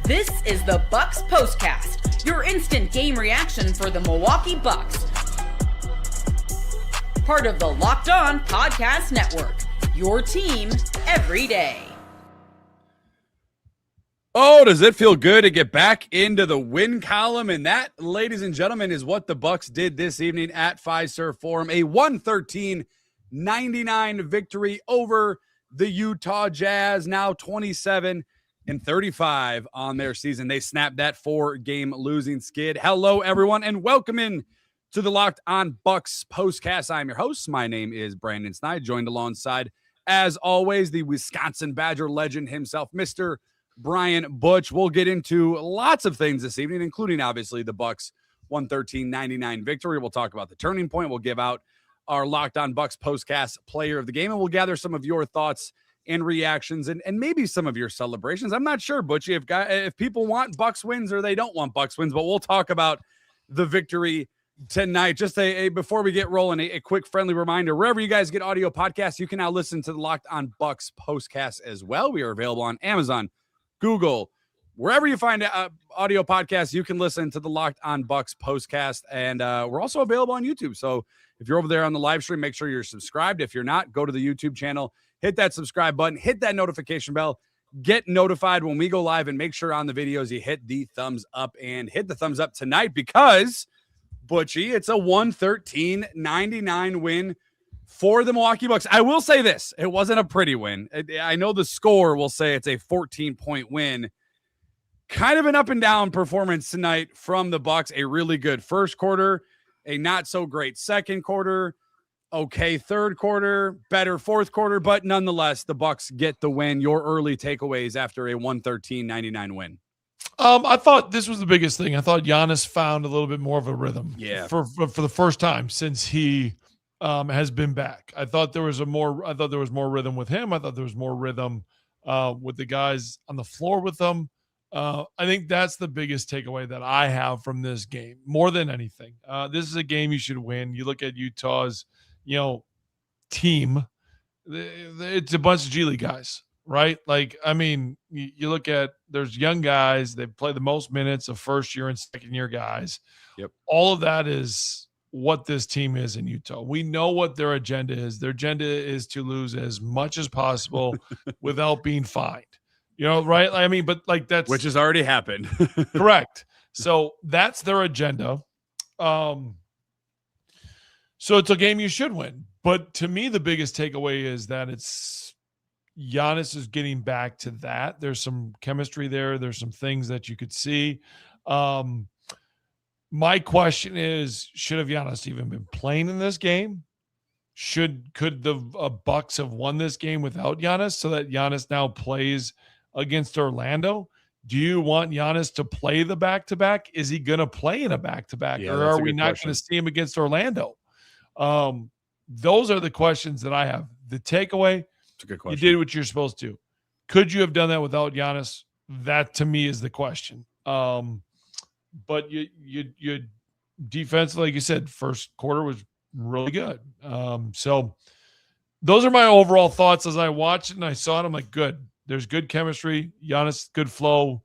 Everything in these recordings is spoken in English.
This is the Bucks POSTCAST, your instant game reaction for the Milwaukee Bucks. Part of the Locked On Podcast Network, your team every day. Oh, does it feel good to get back into the win column? And that, ladies and gentlemen, is what the Bucks did this evening at Fiserv Forum. A 113-99 victory over the Utah Jazz, now 27-35 on their season. They snapped that 4-game losing skid. Hello, everyone, and welcome in to the Locked On Bucks postcast. I'm your host. My name is Brandon Sneide, joined alongside, as always, the Wisconsin Badger legend himself, Mr. Brian Butch. We'll get into lots of things this evening, including, obviously, the Bucks 113-99 victory. We'll talk about the turning point. We'll give out our Locked On Bucks postcast player of the game, and we'll gather some of your thoughts and reactions and maybe some of your celebrations. I'm not sure, Butchie, if people want Bucks wins or they don't want Bucks wins, but we'll talk about the victory tonight. Just before we get rolling, a quick friendly reminder, wherever you guys get audio podcasts, you can now listen to the Locked On Bucks postcast as well. We are available on Amazon, Google, wherever you find audio podcasts, you can listen to the Locked On Bucks postcast. And we're also available on YouTube. So if you're over there on the live stream, make sure you're subscribed. If you're not, go to the YouTube channel, hit that subscribe button, hit that notification bell, get notified when we go live, and make sure on the videos you hit the thumbs up, and hit the thumbs up tonight because, Butchie, it's a 113-99 win for the Milwaukee Bucks. I will say this. It wasn't a pretty win. I know the score will say it's a 14-point win. Kind of an up and down performance tonight from the Bucks. A really good first quarter, a not so great second quarter, okay third quarter, better fourth quarter, but nonetheless, the Bucks get the win. Your early takeaways after a 113-99 win. I thought this was the biggest thing. I thought Giannis found a little bit more of a rhythm. Yeah. For the first time since he has been back. I thought there was more rhythm with him. I thought there was more rhythm with the guys on the floor with them. I think that's the biggest takeaway that I have from this game, more than anything. This is a game you should win. You look at Utah's, team. It's a bunch of G League guys, right? Like, I mean, you look at, there's young guys. They play the most minutes of first-year and second-year guys. Yep. All of that is what this team is in Utah. We know what their agenda is. Their agenda is to lose as much as possible without being fined. Right? I mean, but like that's which has already happened. Correct. So that's their agenda. So it's a game you should win. But to me, the biggest takeaway is that it's Giannis is getting back to that. There's some chemistry there. There's some things that you could see. My question is, should have Giannis even been playing in this game? Could the Bucks have won this game without Giannis so that Giannis now plays against Orlando? Do you want Giannis to play the back-to-back? Is he going to play in a back-to-back, or are we not going to see him against Orlando? Those are the questions that I have. The takeaway, it's a good question. You did what you're supposed to. Could you have done that without Giannis? That, to me, is the question. But you defense, like you said, first quarter was really good. So those are my overall thoughts as I watched it and I saw it. I'm like, good. There's good chemistry. Giannis, good flow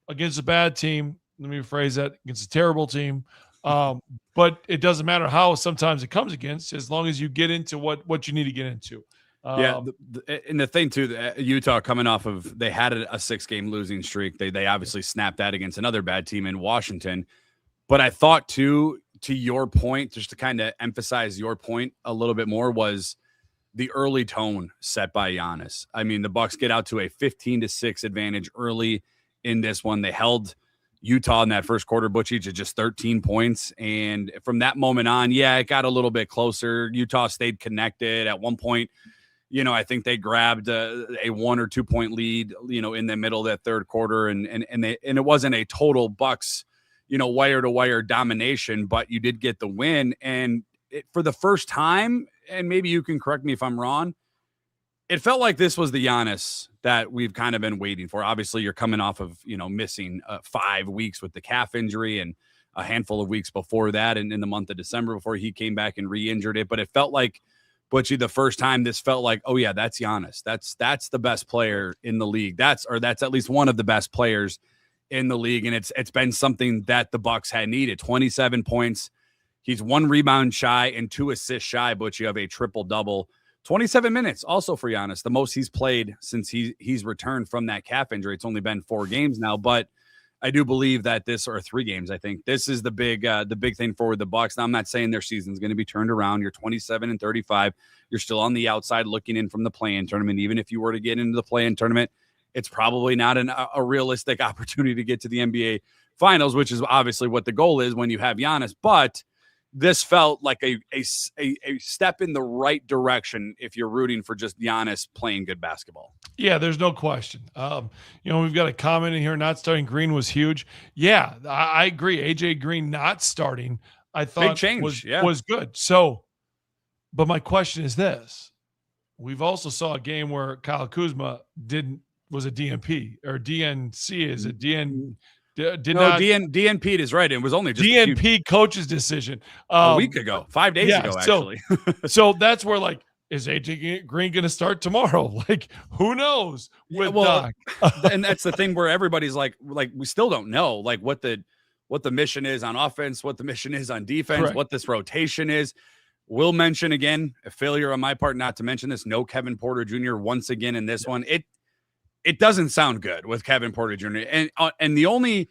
against a bad team. Let me rephrase that, against a terrible team. But it doesn't matter how sometimes it comes against, as long as you get into what you need to get into. And the thing too, Utah coming off of, they had a 6-game losing streak. They obviously snapped that against another bad team in Washington. But I thought too, to your point, just to kind of emphasize your point a little bit more, was the early tone set by Giannis. I mean, the Bucks get out to a 15-6 advantage early in this one. They held Utah in that first quarter, Butchie, to just 13 points. And from that moment on, it got a little bit closer. Utah stayed connected. At one point, I think they grabbed a 1 or 2 point lead, in the middle of that third quarter. And it wasn't a total Bucks, wire to wire domination, but you did get the win. And for the first time, and maybe you can correct me if I'm wrong, it felt like this was the Giannis that we've kind of been waiting for. Obviously, you're coming off of, missing 5 weeks with the calf injury and a handful of weeks before that, and in the month of December before he came back and re-injured it. But it felt like, Butchie, the first time this felt like, oh yeah, that's Giannis. That's the best player in the league. That's at least one of the best players in the league, and it's been something that the Bucks had needed. 27 points. He's 1 rebound shy and 2 assists shy, but you have a triple-double. 27 minutes also for Giannis, the most he's played since he's returned from that calf injury. It's only been 4 games now, but I do believe that or 3 games, I think. This is the big thing for the Bucks. Now, I'm not saying their season's going to be turned around. You're 27-35. You're still on the outside looking in from the play-in tournament. Even if you were to get into the play-in tournament, it's probably not a realistic opportunity to get to the NBA Finals, which is obviously what the goal is when you have Giannis. But this felt like a step in the right direction if you're rooting for just Giannis playing good basketball. Yeah, there's no question. We've got a comment in here. Not starting Green was huge. Yeah, I agree. AJ Green not starting, I thought big change, was good. So, but my question is this: we've also saw a game where Kyle Kuzma was a DNP or DNC. Is it DN? DNP is right. It was only just DNP coach's decision a week ago, 5 days ago, actually. So that's where, like, is AJ Green going to start tomorrow? Like, who knows? Doc. And that's the thing where everybody's like we still don't know, like what the mission is on offense, what the mission is on defense, Correct. What this rotation is. We'll mention again, a failure on my part not to mention this. No Kevin Porter Jr. once again in this one. It doesn't sound good with Kevin Porter Jr. And the only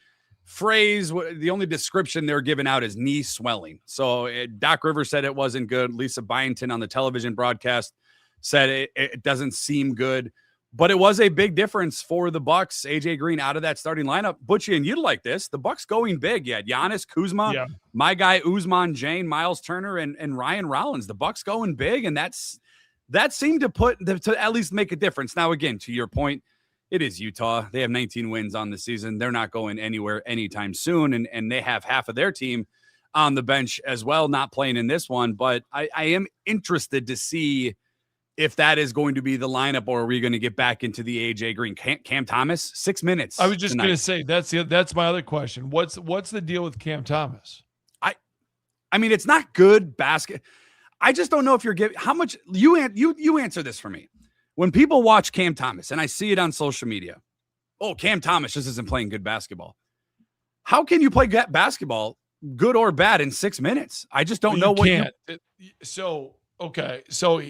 description they're giving out is knee swelling. So Doc Rivers said it wasn't good. Lisa Byington on the television broadcast said it doesn't seem good. But it was a big difference for the Bucks. AJ Green out of that starting lineup. Butchie, and you'd like this. The Bucks going big. You had Giannis, Kuzma, my guy Ousmane Jane, Miles Turner, and Ryan Rollins. The Bucks going big, and that seemed to at least make a difference. Now, again, to your point, it is Utah. They have 19 wins on the season. They're not going anywhere anytime soon, and they have half of their team on the bench as well, not playing in this one. But I am interested to see if that is going to be the lineup, or are we going to get back into the AJ Green? Cam Thomas, 6 minutes. I was just going to say that's my other question. What's the deal with Cam Thomas? I mean, it's not good basket. I just don't know if you're giving how much you answer this for me. When people watch Cam Thomas, and I see it on social media, oh, Cam Thomas just isn't playing good basketball. How can you play basketball, good or bad, in 6 minutes? I just don't know what you can't. So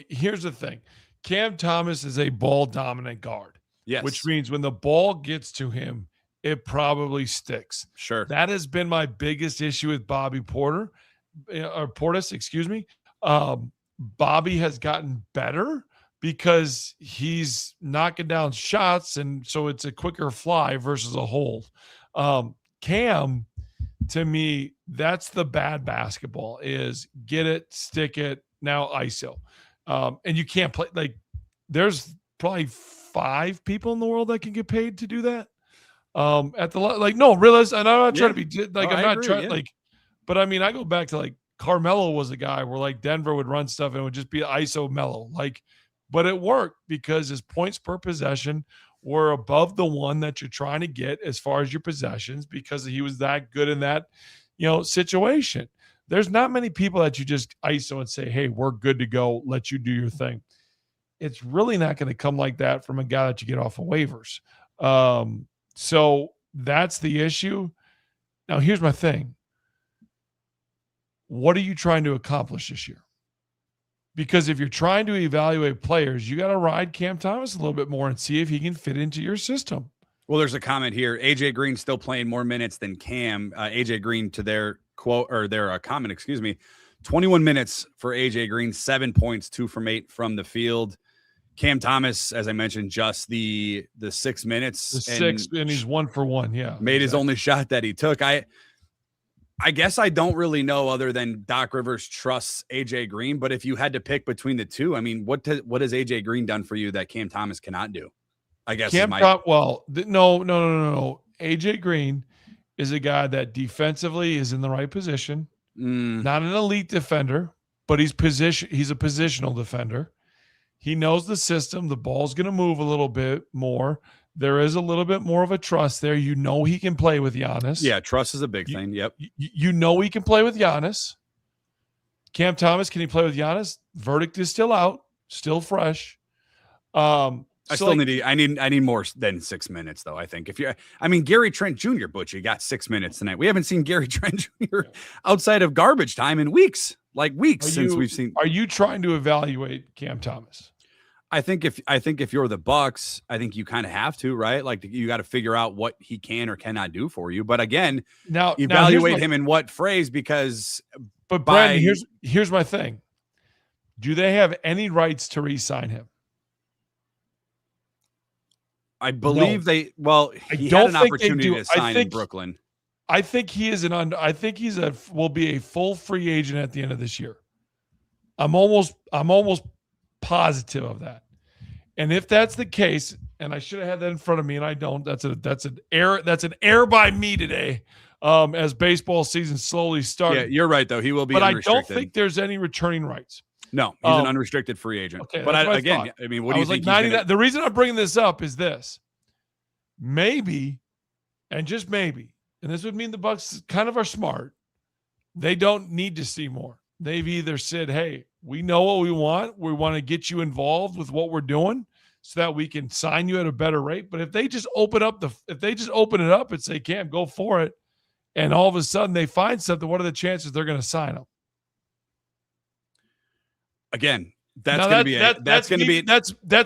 here's the thing. Cam Thomas is a ball-dominant guard. Yes. Which means when the ball gets to him, it probably sticks. Sure. That has been my biggest issue with Bobby Portis, excuse me. Bobby has gotten better because he's knocking down shots, and so it's a quicker fly versus a hold. Cam, to me, that's the bad basketball, is get it, stick it, now ISO. And you can't play, like, there's probably 5 people in the world that can get paid to do that. Realize, and I'm not trying to be like, I'm not trying, like, but I mean, I go back to, like, Carmelo was a guy where, like, Denver would run stuff and it would just be ISO Melo, like, but it worked because his points per possession were above the one that you're trying to get as far as your possessions, because he was that good in that, situation. There's not many people that you just ISO and say, hey, we're good to go, let you do your thing. It's really not going to come like that from a guy that you get off of waivers. So that's the issue. Now, here's my thing. What are you trying to accomplish this year? Because if you're trying to evaluate players, you got to ride Cam Thomas a little bit more and see if he can fit into your system. Well, there's a comment here. AJ Green still playing more minutes than Cam. AJ Green, to their quote, or their comment, 21 minutes for AJ Green, 7 points, 2 from 8 from the field. Cam Thomas, as I mentioned, just the 6 minutes. And he's 1 for 1. Yeah. Made his only shot that he took. I guess I don't really know, other than Doc Rivers trusts AJ Green. But if you had to pick between the two, I mean, what has AJ Green done for you that Cam Thomas cannot do? I guess. No. AJ Green is a guy that defensively is in the right position. Not an elite defender, but he's a positional defender. He knows the system. The ball's going to move a little bit more. There is a little bit more of a trust there. He can play with Giannis. Yeah, trust is a big thing. Yep. He can play with Giannis. Cam Thomas, can he play with Giannis? Verdict is still out, still fresh. So I need more than 6 minutes though. I think Gary Trent Jr. Butchie got 6 minutes tonight. We haven't seen Gary Trent Jr. outside of garbage time in weeks since we've seen. Are you trying to evaluate Cam Thomas? I think if you're the Bucks, I think you kind of have to, right? Like you got to figure out what he can or cannot do for you. But again, now evaluate him in what phrase? Because, but Brandon, here's my thing. Do they have any rights to re-sign him? I believe he had an opportunity to sign in Brooklyn. I think will be a full free agent at the end of this year. I'm almost positive of that. And if that's the case, and I should have had that in front of me and I don't, that's an error by me today. As baseball season slowly started. Yeah, you're right though. He will be unrestricted. I don't think there's any returning rights. No, he's an unrestricted free agent. Okay, but what do you think? The reason I'm bringing this up is this. Maybe, and just maybe, and this would mean the Bucks kind of are smart. They don't need to see more. They've either said, hey, we know what we want. We want to get you involved with what we're doing so that we can sign you at a better rate. But if they just open it up and say, Cam, go for it, and all of a sudden they find something, what are the chances they're going to sign them? Again, that's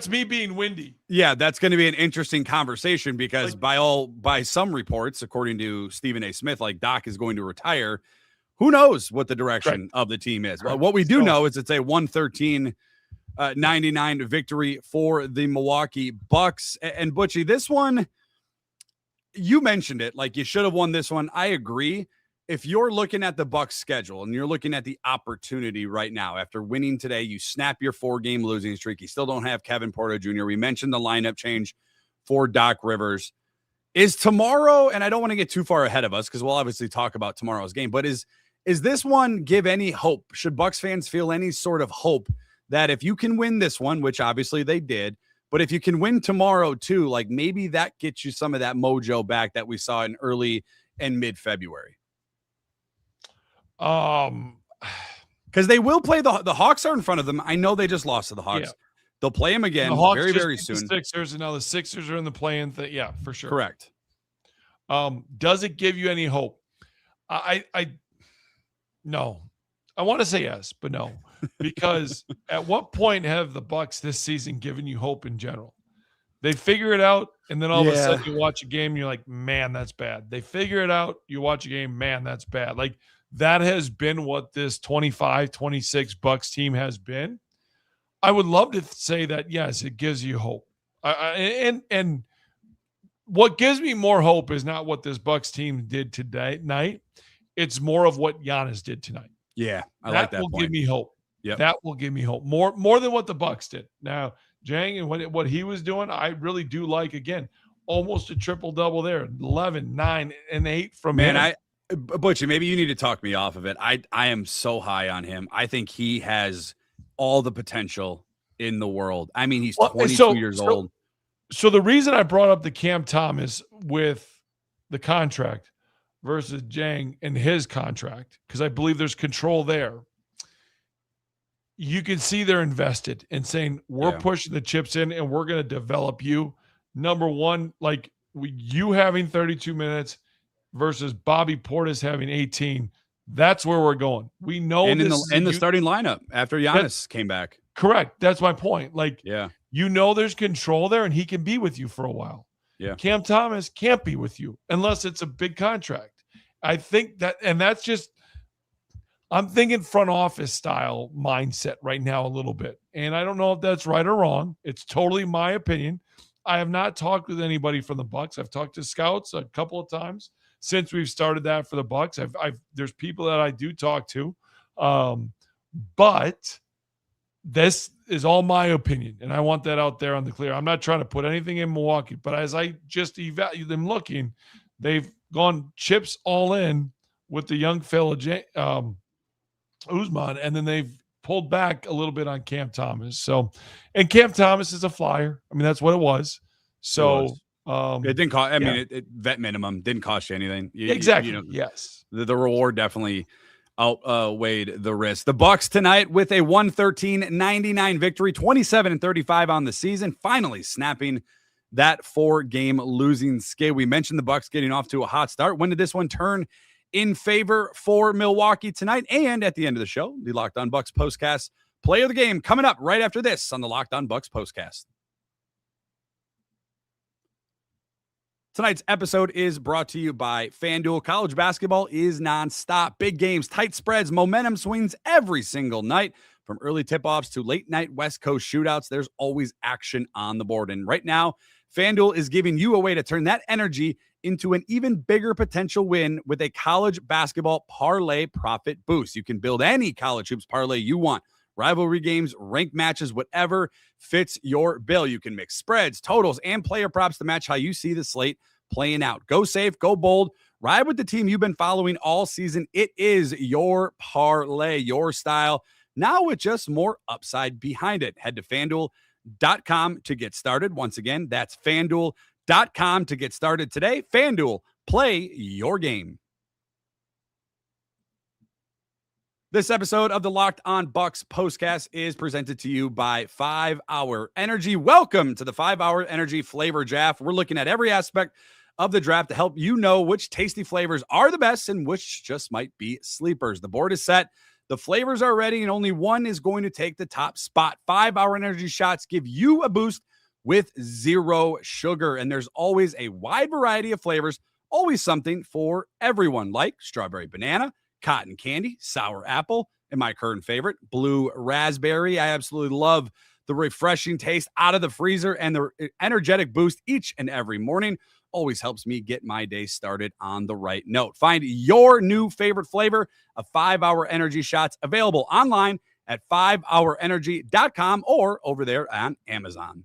me being windy. Yeah, that's going to be an interesting conversation because by some reports, according to Stephen A. Smith, like Doc is going to retire. Who knows what the direction of the team is? Well, what we do know is it's a 113-99 victory for the Milwaukee Bucks. And Butchie, this one, you mentioned it, like you should have won this one. I agree. If you're looking at the Bucks schedule and you're looking at the opportunity right now, after winning today, you snap your 4-game losing streak. You still don't have Kevin Porter Jr. We mentioned the lineup change for Doc Rivers. Is tomorrow, and I don't want to get too far ahead of us because we'll obviously talk about tomorrow's game, but is this one give any hope? Should Bucks fans feel any sort of hope that if you can win this one, which obviously they did, but if you can win tomorrow too, like maybe that gets you some of that mojo back that we saw in early and mid-February? Because they will play the Hawks are in front of them. I know they just lost to the Hawks. Yeah. They'll play them again very, very soon. The Sixers, and now the Sixers are in the play-in thing. Yeah, for sure. Correct. Does it give you any hope? No. I want to say yes, but no. Because at what point have the Bucks this season given you hope in general? They figure it out, and then all of a sudden you watch a game, and you're like, man, that's bad. They figure it out, you watch a game, man, that's bad. Like, that has been what this 25-26 Bucks team has been. I would love to say that, yes, it gives you hope. And what gives me more hope is not what this Bucks team did tonight. It's more of what Giannis did tonight. Yeah, I like that That will point. give me hope. Yep. That will give me hope. More than what the Bucks did. Now, Jang and what he was doing, I really do like, again, almost a triple-double there. 11, 9, and 8 from him. Butchie, maybe you need to talk me off of it. I am so high on him. I think he has all the potential in the world. I mean, he's 22 years old. So the reason I brought up the Cam Thomas with the contract versus Jang and his contract, because I believe there's control there. You can see they're invested in saying, we're pushing the chips in and we're going to develop you. Number one, like you having 32 minutes versus Bobby Portis having 18. That's where we're going. We know, and in the starting lineup after Giannis came back. Correct. That's my point. Like, yeah, there's control there, and he can be with you for a while. Yeah, Cam Thomas can't be with you unless it's a big contract. I think that, and that's just, I'm thinking front office style mindset right now a little bit, and I don't know if that's right or wrong. It's totally my opinion. I have not talked with anybody from the Bucks. I've talked to scouts a couple of times since we've started that for the Bucks. There's people that I do talk to, but this is all my opinion, and I want that out there on the clear. I'm not trying to put anything in Milwaukee, but as I just evaluate them looking, they've gone chips all in with the young fella Usman, and then they've pulled back a little bit on Cam Thomas. So, and Cam Thomas is a flyer. I mean, that's what it was. So. It didn't cost. I mean, it vet minimum didn't cost you anything. Exactly. Yes. The reward definitely outweighed the risk. The Bucks tonight with a 113-99 victory, 27-35 on the season, finally snapping that 4-game losing skid. We mentioned the Bucks getting off to a hot start. When did this one turn in favor for Milwaukee tonight? And at the end of the show, the Locked On Bucks postcast play of the game coming up right after this on the Locked On Bucks postcast. Tonight's episode is brought to you by FanDuel. College basketball is nonstop. Big games, tight spreads, momentum swings every single night. From early tip-offs to late-night West Coast shootouts, there's always action on the board. And right now, FanDuel is giving you a way to turn that energy into an even bigger potential win with a college basketball parlay profit boost. You can build any college hoops parlay you want. Rivalry games, ranked matches, whatever fits your bill. You can mix spreads, totals, and player props to match how you see the slate playing out. Go safe, go bold, ride with the team you've been following all season. It is your parlay, your style, now with just more upside behind it. Head to FanDuel.com to get started. Once again, that's FanDuel.com to get started today. FanDuel, play your game. This episode of the Locked On Bucks postcast is presented to you by 5 Hour Energy. Welcome to the 5 Hour Energy Flavor Draft. We're looking at every aspect of the draft to help you know which tasty flavors are the best and which just might be sleepers. The board is set. The flavors are ready, and only one is going to take the top spot. 5 Hour Energy shots give you a boost with zero sugar, and there's always a wide variety of flavors, always something for everyone, like strawberry banana, cotton candy, sour apple, and my current favorite, blue raspberry. I absolutely love the refreshing taste out of the freezer, and the energetic boost each and every morning always helps me get my day started on the right note. Find your new favorite flavor of 5 Hour Energy shots available online at 5hourenergy.com or over there on Amazon.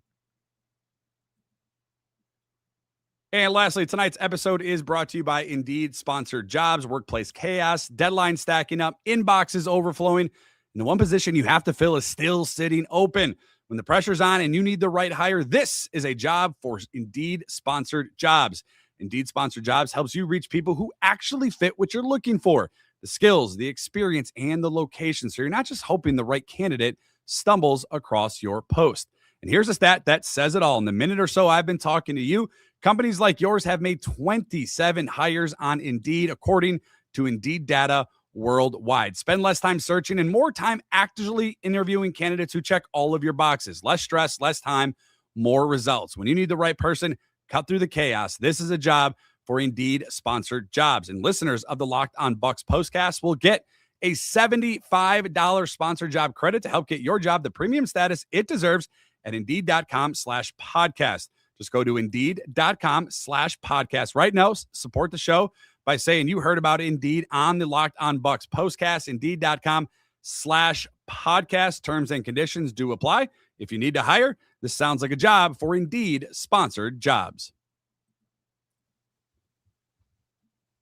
And lastly, tonight's episode is brought to you by Indeed sponsored jobs, workplace chaos, deadline stacking up, inboxes overflowing, and the one position you have to fill is still sitting open. When the pressure's on and you need the right hire, this is a job for Indeed sponsored jobs. Indeed sponsored jobs helps you reach people who actually fit what you're looking for, the skills, the experience, and the location. So you're not just hoping the right candidate stumbles across your post. And here's a stat that says it all. In the minute or so I've been talking to you, companies like yours have made 27 hires on Indeed, according to Indeed data worldwide. Spend less time searching and more time actively interviewing candidates who check all of your boxes. Less stress, less time, more results. When you need the right person, cut through the chaos. This is a job for Indeed sponsored jobs. And listeners of the Locked On Bucks postcast will get a $75 sponsored job credit to help get your job the premium status it deserves at Indeed.com/podcast. Just go to Indeed.com/podcast right now. Support the show by saying you heard about Indeed on the Locked On Bucks postcast. Indeed.com/podcast. Terms and conditions do apply. If you need to hire, this sounds like a job for Indeed sponsored jobs.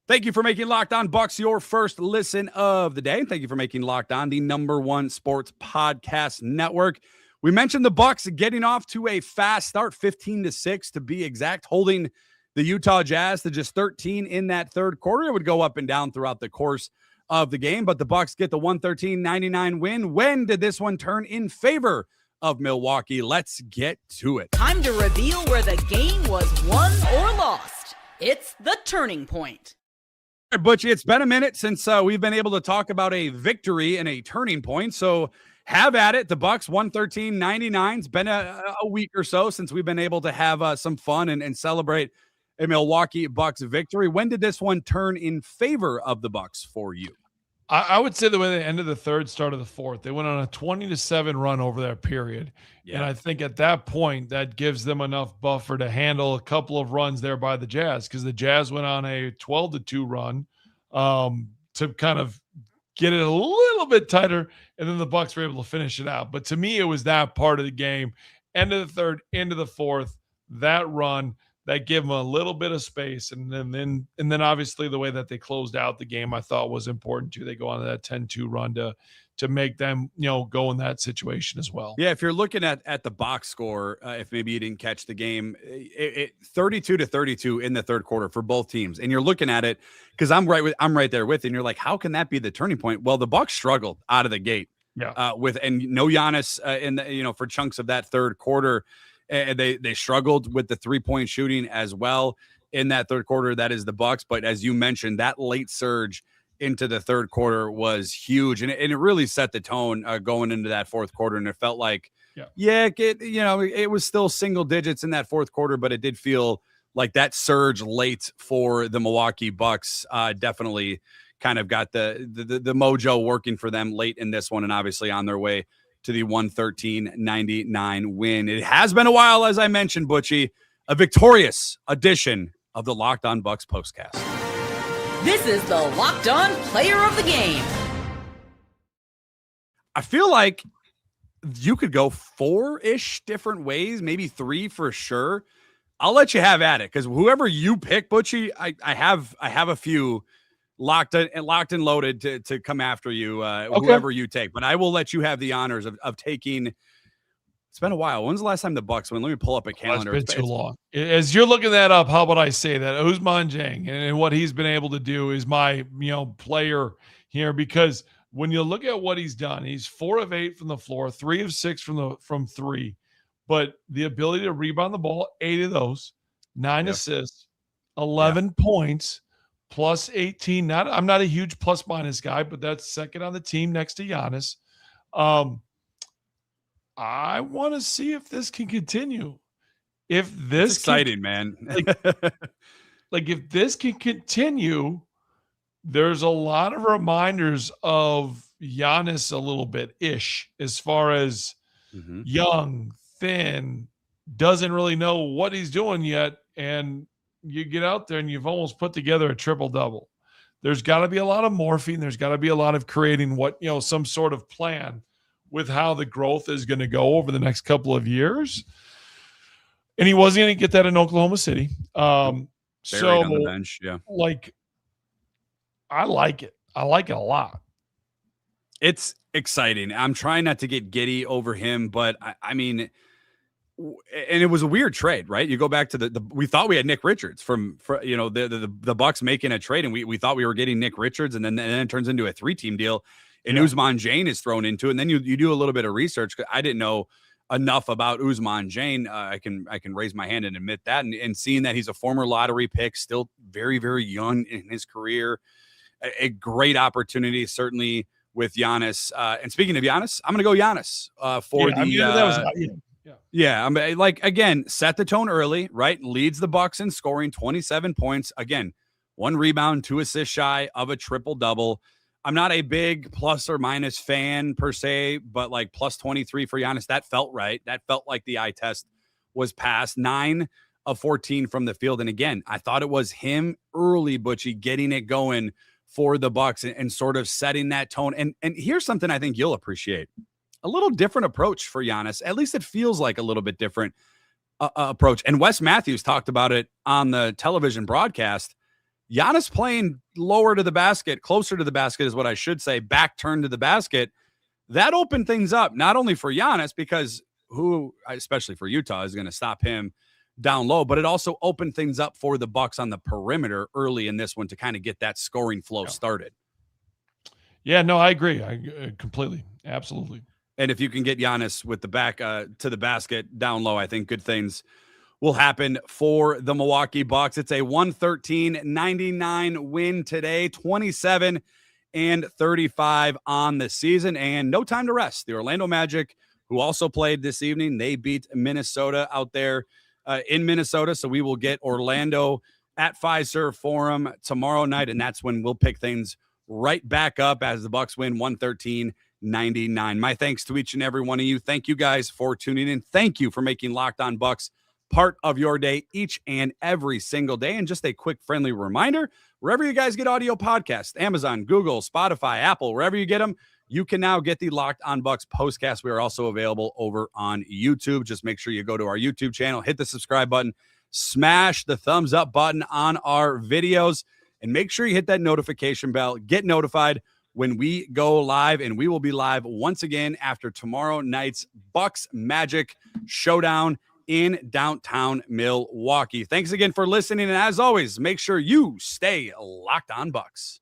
Thank you for making Locked On Bucks your first listen of the day. Thank you for making Locked On the #1 sports podcast network. We mentioned the Bucks getting off to a fast start, 15-6 to be exact, holding the Utah Jazz to just 13 in that third quarter. It would go up and down throughout the course of the game, but the Bucks get the 113-99 win. When did this one turn in favor of Milwaukee? Let's get to it. Time to reveal where the game was won or lost. It's the turning point. All right, Butch, it's been a minute since we've been able to talk about a victory and a turning point, so have at it. The Bucks 113-99. It's been a week or so since we've been able to have some fun and celebrate a Milwaukee Bucks victory. When did this one turn in favor of the Bucks for you? I would say the way they ended the third, start of the fourth, they went on a 20-7 run over that period. Yeah. And I think at that point, that gives them enough buffer to handle a couple of runs there by the Jazz, because the Jazz went on a 12-2 run to kind of get it a little bit tighter, and then the Bucks were able to finish it out. But to me, it was that part of the game, end of the third, into the fourth, that run that give them a little bit of space. And then obviously the way that they closed out the game, I thought was important too. They go on that 10-2 run to make them, go in that situation as well. Yeah, if you're looking at the box score, if maybe you didn't catch the game, 32-32 in the third quarter for both teams, and you're looking at it because I'm right there with you, and you're like, how can that be the turning point? Well, the Bucks struggled out of the gate, and no Giannis in the for chunks of that third quarter, and they struggled with the 3-point shooting as well in that third quarter. That is the Bucks, but as you mentioned, that late surge into the third quarter was huge, and it really set the tone going into that fourth quarter. And it felt like, it was still single digits in that fourth quarter, but it did feel like that surge late for the Milwaukee Bucks definitely kind of got the mojo working for them late in this one, and obviously on their way to the 113-99 win. It has been a while, as I mentioned, Butchie, a victorious edition of the Locked On Bucks postcast. This is the Locked On Player of the Game. I feel like you could go 4-ish different ways, maybe 3 for sure. I'll let you have at it because whoever you pick, Butchie, I have a few locked and loaded to come after you, whoever you take. But I will let you have the honors of taking. It's been a while. When's the last time the Bucks won? Let me pull up a calendar. It's been too long. As you're looking that up, how about I say that Ousmane Dieng and what he's been able to do is my player here, because when you look at what he's done, he's 4 of 8 from the floor, 3 of 6 from 3, but the ability to rebound the ball, 8 of those, 9 assists, 11 points, plus 18. I'm not a huge plus minus guy, but that's second on the team next to Giannis. I want to see if this can continue. If this it's exciting, man. like if this can continue, there's a lot of reminders of Giannis a little bit ish, as far as young, thin, doesn't really know what he's doing yet. And you get out there and you've almost put together a triple double. There's got to be a lot of morphine. There's got to be a lot of creating some sort of plan with how the growth is going to go over the next couple of years. And he wasn't going to get that in Oklahoma City. On the bench, I like it. I like it a lot. It's exciting. I'm trying not to get giddy over him, but I mean, and it was a weird trade, right? You go back to we thought we had Nick Richards from the Bucks making a trade, and we thought we were getting Nick Richards, and then it turns into a 3-team deal. And Ousmane Dieng is thrown into it. And then you do a little bit of research. I didn't know enough about Ousmane Dieng. I can raise my hand and admit that. And seeing that he's a former lottery pick, still very, very young in his career, a great opportunity, certainly with Giannis. And speaking of Giannis, I'm going to go Giannis I'm like, again, set the tone early, right? Leads the Bucks in scoring, 27 points. Again, 1 rebound, 2 assists shy of a triple-double. I'm not a big plus or minus fan per se, but like plus 23 for Giannis, that felt right. That felt like the eye test was passed. 9 of 14 from the field. And again, I thought it was him early, Butchie, getting it going for the Bucks and sort of setting that tone. And here's something I think you'll appreciate. A little different approach for Giannis. At least it feels like a little bit different approach. And Wes Matthews talked about it on the television broadcast. Giannis playing lower to the basket, closer to the basket is what I should say, back turned to the basket. That opened things up, not only for Giannis, because who, especially for Utah, is going to stop him down low, but it also opened things up for the Bucks on the perimeter early in this one to kind of get that scoring flow started. Yeah, no, I agree. I completely, absolutely. And if you can get Giannis with the back to the basket down low, I think good things will happen for the Milwaukee Bucks. It's a 113-99 win today, 27-35 on the season, and no time to rest. The Orlando Magic, who also played this evening, they beat Minnesota out there in Minnesota. So we will get Orlando at Fiserv Forum tomorrow night, and that's when we'll pick things right back up as the Bucks win 113-99. My thanks to each and every one of you. Thank you guys for tuning in. Thank you for making Locked On Bucks part of your day each and every single day. And just a quick friendly reminder, wherever you guys get audio podcasts, Amazon, Google, Spotify, Apple, wherever you get them, you can now get the Locked On Bucks postcast. We are also available over on YouTube. Just make sure you go to our YouTube channel, hit the subscribe button, smash the thumbs up button on our videos, and make sure you hit that notification bell. Get notified when we go live, and we will be live once again after tomorrow night's Bucks Magic showdown in downtown Milwaukee. Thanks again for listening, and as always, make sure you stay locked on Bucks.